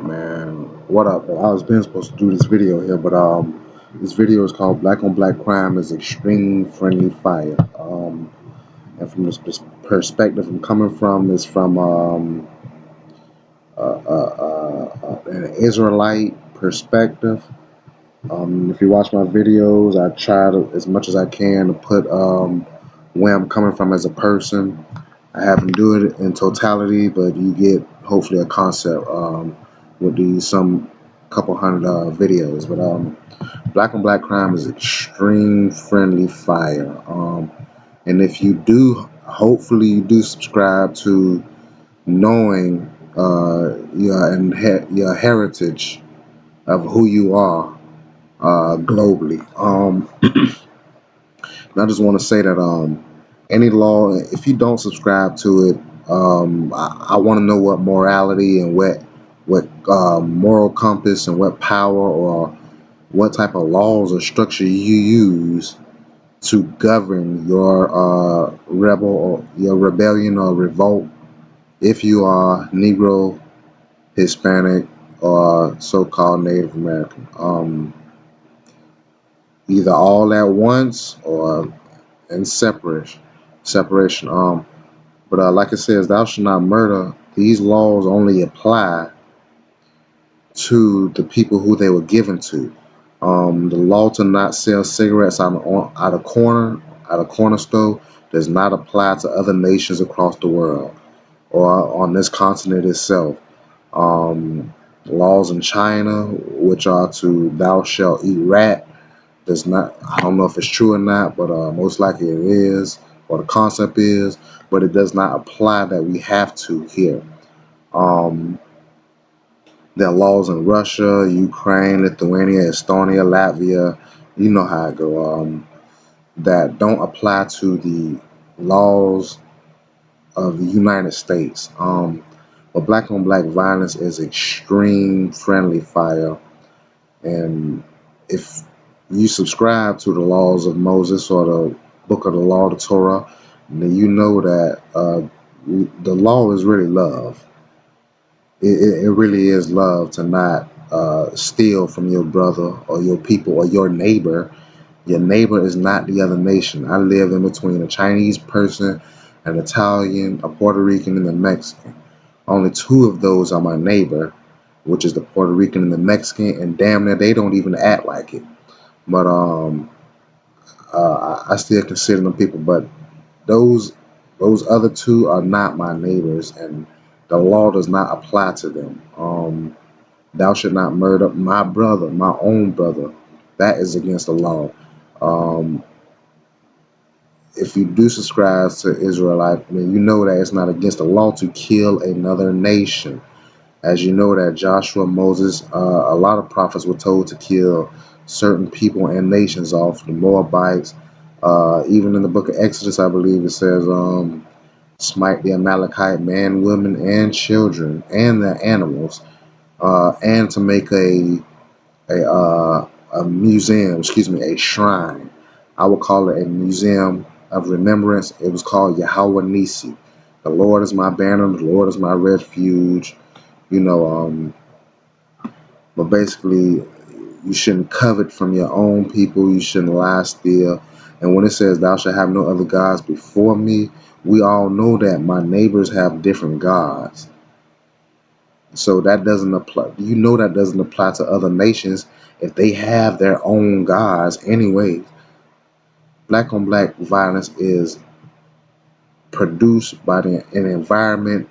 Man, what up? I was been supposed to do this video here, but this video is called "Black on Black Crime is Extreme Friendly Fire." And from this perspective I'm coming from is from an Israelite perspective. If you watch my videos, I try to, as much as I can, to put where I'm coming from as a person. I haven't do it in totality, but you get hopefully a concept with these some couple hundred videos. But black on black crime is extreme friendly fire. And if you do, hopefully you do subscribe to knowing your heritage of who you are globally. And I just want to say that any law, if you don't subscribe to it, I want to know what morality and what moral compass and what power or what type of laws or structure you use to govern your rebel or your rebellion or revolt, if you are Negro, Hispanic, or so-called Native American. Either all at once or in separation. But like it says, thou shalt not murder. These laws only apply to the people who they were given to. The law to not sell cigarettes out of corner store does not apply to other nations across the world or on this continent itself. Laws in China, which are to thou shalt eat rat, does not. I don't know if it's true or not, but most likely it is, or the concept is, but it does not apply that we have to here. There are laws in Russia, Ukraine, Lithuania, Estonia, Latvia. You know how it go. That don't apply to the laws of the United States. But black on black violence is extreme friendly fire, and if you subscribe to the laws of Moses or the book of the law, the Torah, then you know that the law is really love. It really is love to not steal from your brother or your people or your neighbor. Your neighbor is not the other nation. I live in between a Chinese person, an Italian, a Puerto Rican, and a Mexican. Only two of those are my neighbor, which is the Puerto Rican and the Mexican, and damn near they don't even act like it. But I still consider them people. But those other two are not my neighbors, and the law does not apply to them. Thou should not murder my brother, my own brother. That is against the law. Um, if you do subscribe to Israelite, then you know that it's not against the law to kill another nation. As you know that Joshua, Moses, a lot of prophets were told to kill certain people and nations off, the Moabites. Even in the book of Exodus, I believe it says, smite the Amalekite man, women, and children, and their animals, and to make a museum, a shrine. I would call it a museum of remembrance. It was called Yahweh Nisi. The Lord is my banner, the Lord is my refuge. You know, but basically, you shouldn't covet from your own people. You shouldn't lie, steal. And when it says, thou shalt have no other gods before me, we all know that my neighbors have different gods. So that doesn't apply. You know that doesn't apply to other nations if they have their own gods anyway. Black on black violence is produced by an environment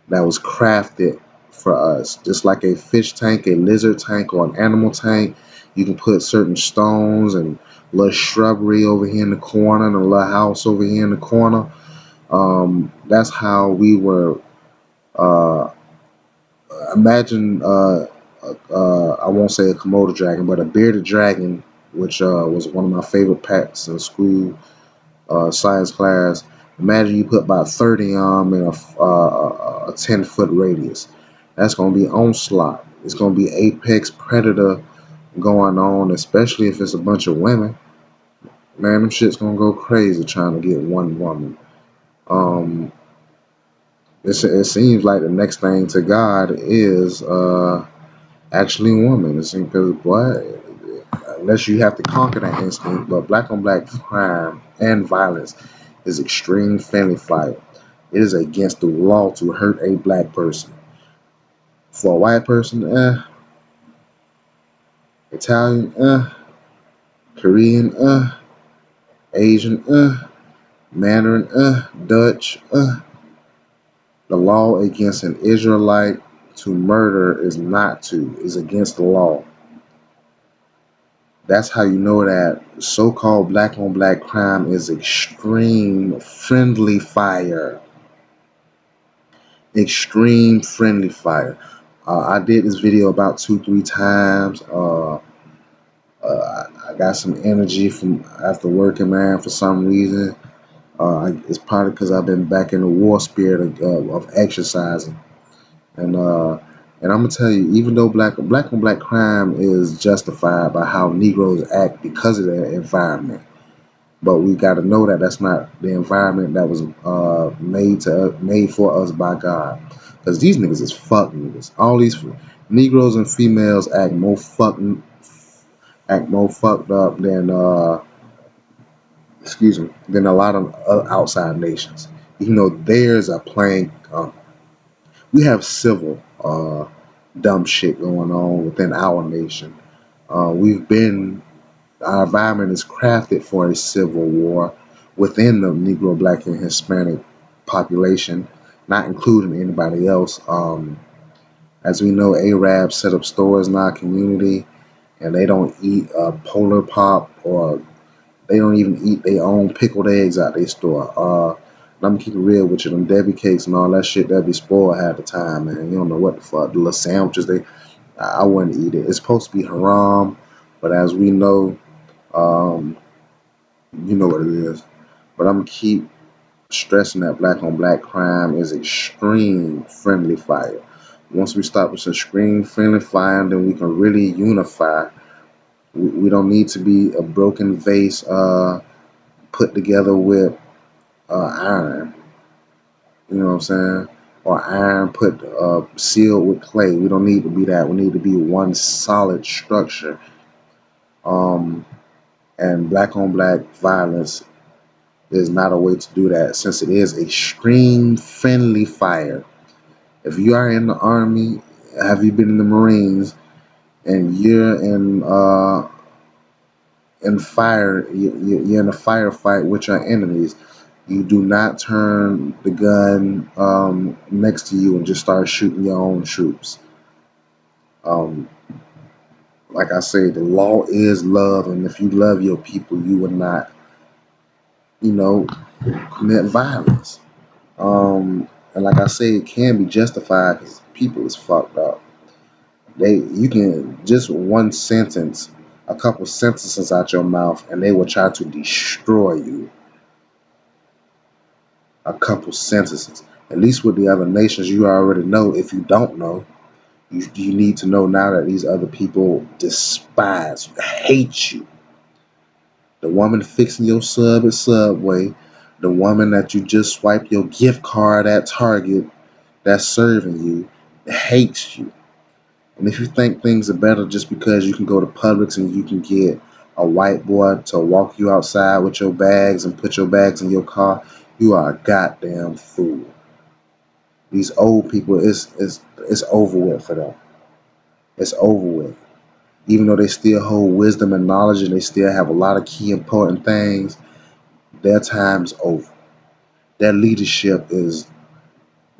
that was crafted for us. Just like a fish tank, a lizard tank, or an animal tank, you can put certain stones and a little shrubbery over here in the corner and a little house over here in the corner. That's how we were. Uh, Imagine, I won't say a Komodo dragon, but a bearded dragon, which was one of my favorite pets in school science class. Imagine you put about 30 in a 10-foot radius. That's going to be onslaught. It's going to be apex predator going on, especially if it's a bunch of women. Man, them shit's going to go crazy trying to get one woman. Um, it seems like the next thing to God is actually woman. It seems because boy, unless you have to conquer that instinct, but black on black crime and violence is extreme friendly fire. It is against the law to hurt a black person. For a white person, Italian, Korean, Asian, Mandarin, Dutch, the law against an Israelite to murder is against the law. That's how you know that so-called black on black crime is extreme friendly fire. Extreme friendly fire. I did this video about 2, 3 times. I got some energy from after working, man, for some reason. It's probably because I've been back in the war spirit of exercising. And and I'm gonna tell you, even though black on black crime is justified by how Negroes act because of their environment, but we got to know that that's not the environment that was made for us by God. Because these niggas is fuck niggas. All these Negroes and females act more fucked up than than a lot of outside nations. Even though theirs are playing, we have civil dumb shit going on within our nation. We've been Our environment is crafted for a civil war within the Negro, Black, and Hispanic population, not including anybody else. As we know, Arabs set up stores in our community, and they don't eat Polar Pop, or they don't even eat their own pickled eggs out their store. And I'm gonna keep it real with you. Them Debbie cakes and all that shit that be spoiled half the time, man. You don't know what the fuck. The little sandwiches, I wouldn't eat it. It's supposed to be haram, but as we know, um, you know what it is. But I'm gonna keep stressing that black on black crime is extreme friendly fire. Once we stop with some extreme friendly fire, then we can really unify. We don't need to be a broken vase put together with iron. You know what I'm saying? Or iron put sealed with clay. We don't need to be that. We need to be one solid structure. Um, and black on black violence is not a way to do that, since it is extreme friendly fire. If you are in the army, have you been in the Marines, and you're in fire, you're in a firefight with your enemies. You do not turn the gun next to you and just start shooting your own troops. Um, like I say, the law is love, and if you love your people, you would not, you know, commit violence. And like I say, it can be justified because people is fucked up. You can just one sentence, a couple sentences out your mouth, and they will try to destroy you. A couple sentences. At least with the other nations, you already know. If you don't know, you need to know now that these other people despise, hate you. The woman fixing your sub at Subway, the woman that you just swipe your gift card at Target, that's serving you, hates you. And if you think things are better just because you can go to Publix and you can get a white boy to walk you outside with your bags and put your bags in your car, you are a goddamn fool. These old people, it's over with for them. It's over with. Even though they still hold wisdom and knowledge and they still have a lot of key important things, their time's over. Their leadership is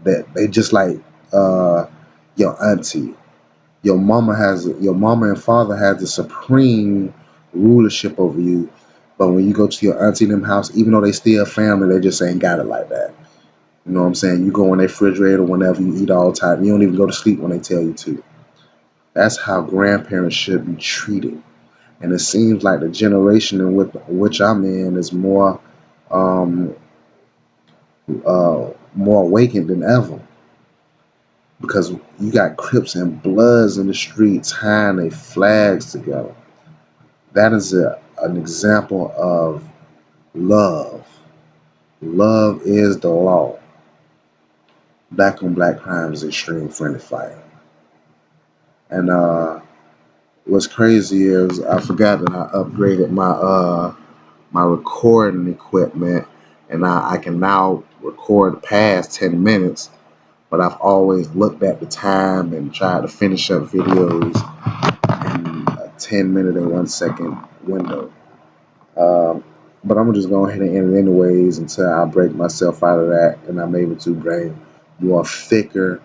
that they just like your auntie. Your mama and father has the supreme rulership over you. But when you go to your auntie and them house, even though they still family, they just ain't got it like that. You know what I'm saying? You go in their refrigerator whenever you eat all the time. You don't even go to sleep when they tell you to. That's how grandparents should be treated. And it seems like the generation in which I'm in is um, more awakened than ever. Because you got Crips and Bloods in the streets tying their flags together. That is an example of love. Love is the law. Black on black crime is extreme friendly fire. And what's crazy is I forgot that I upgraded my recording equipment, and I can now record past 10 minutes. But I've always looked at the time and tried to finish up videos in a 10-minute and 1 second window. Um, but I'm just going ahead and end it anyways until I break myself out of that and I'm able to bring more thicker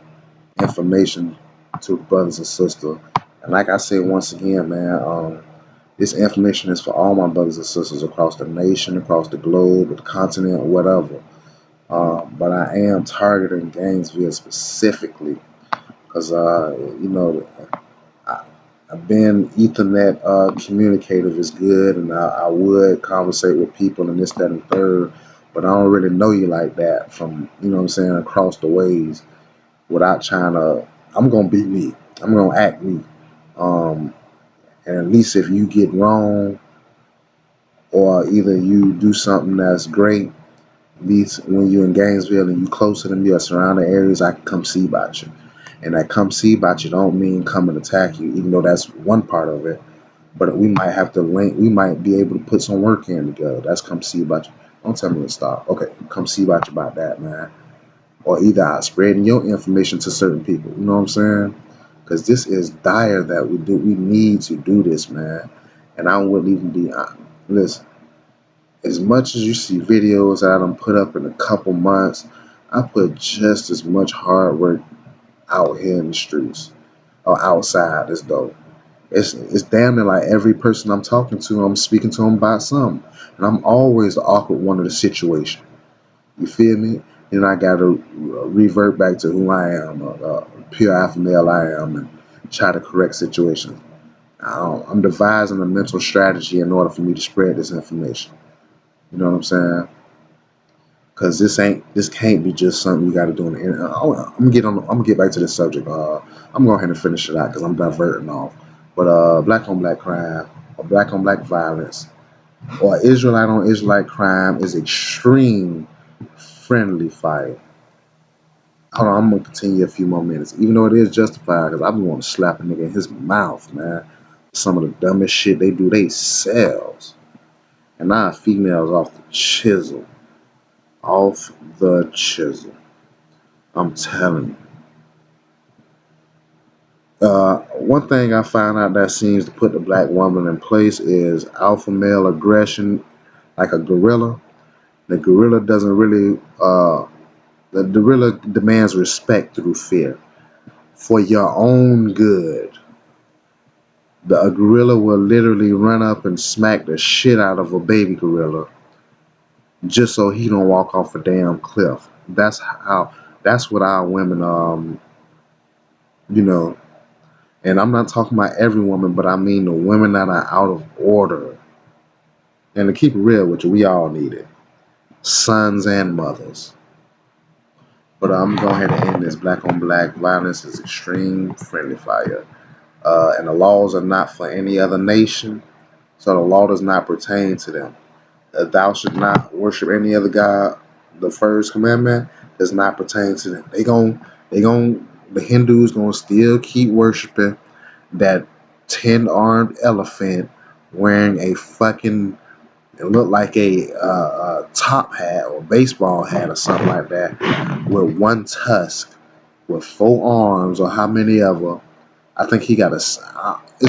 information to brothers and sisters. And like I said once again, man, this information is for all my brothers and sisters across the nation, across the globe, the continent, whatever. But I am targeting Gainesville specifically because, I, I've been Ethernet communicative is good, and I would conversate with people and this, that, and third, but I don't really know you like that from, what I'm saying, across the ways without trying to. I'm gonna be me. I'm gonna act me. Um, and at least if you get wrong or either you do something that's great, at least when you're in Gainesville and you closer to me or surrounding areas, I can come see about you. And that come see about you don't mean come and attack you, even though that's one part of it. But we might have to link. We might be able to put some work in together. That's come see about you. Don't tell me to stop. Okay, come see about you about that, man. Or either I spreading your information to certain people. You know what I'm saying? Because this is dire that we do. We need to do this, man. And I wouldn't even be. Listen, as much as you see videos that I done put up in a couple months, I put just as much hard work out here in the streets or outside as though. It's damn near like every person I'm talking to, I'm speaking to them about something. And I'm always the awkward one of the situation. You feel me? And I got to revert back to who I am, pure alpha male I am, and try to correct situations. I'm devising a mental strategy in order for me to spread this information. You know what I'm saying? Because this can't be just something you got to do. I'm gonna get back to this subject. I'm going to go ahead and finish it out because I'm diverting off. But black on black crime or black on black violence or Israelite on Israelite crime is extreme friendly fire. Hold on, I'm gonna continue a few more minutes, even though it is justified because I be want to slap a nigga in his mouth, man. Some of the dumbest shit they do, they sells, and now females off the chisel, off the chisel. I'm telling you. One thing I found out that seems to put the black woman in place is alpha male aggression, like a gorilla. The gorilla doesn't really. The gorilla demands respect through fear for your own good. A gorilla will literally run up and smack the shit out of a baby gorilla just so he don't walk off a damn cliff. That's how. That's what our women, you know. And I'm not talking about every woman, but I mean the women that are out of order. And to keep it real with you, we all need it. Sons and mothers. But I'm going ahead and end this. Black on black violence is extreme friendly fire. And the laws are not for any other nation. So the law does not pertain to them. Thou should not worship any other God. The first commandment does not pertain to them. The Hindus gonna still keep worshiping that 10-armed elephant wearing a fucking, it looked like a top hat or baseball hat or something like that with one tusk with 4 arms or how many of them. I think he got it's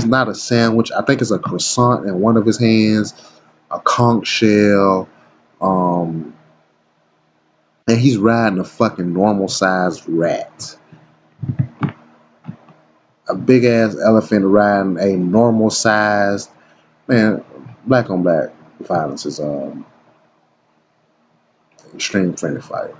not a sandwich. I think it's a croissant in one of his hands, a conch shell, um, and he's riding a fucking normal sized rat. A big ass elephant riding a normal sized man. Black on black violence is extreme friendly fire.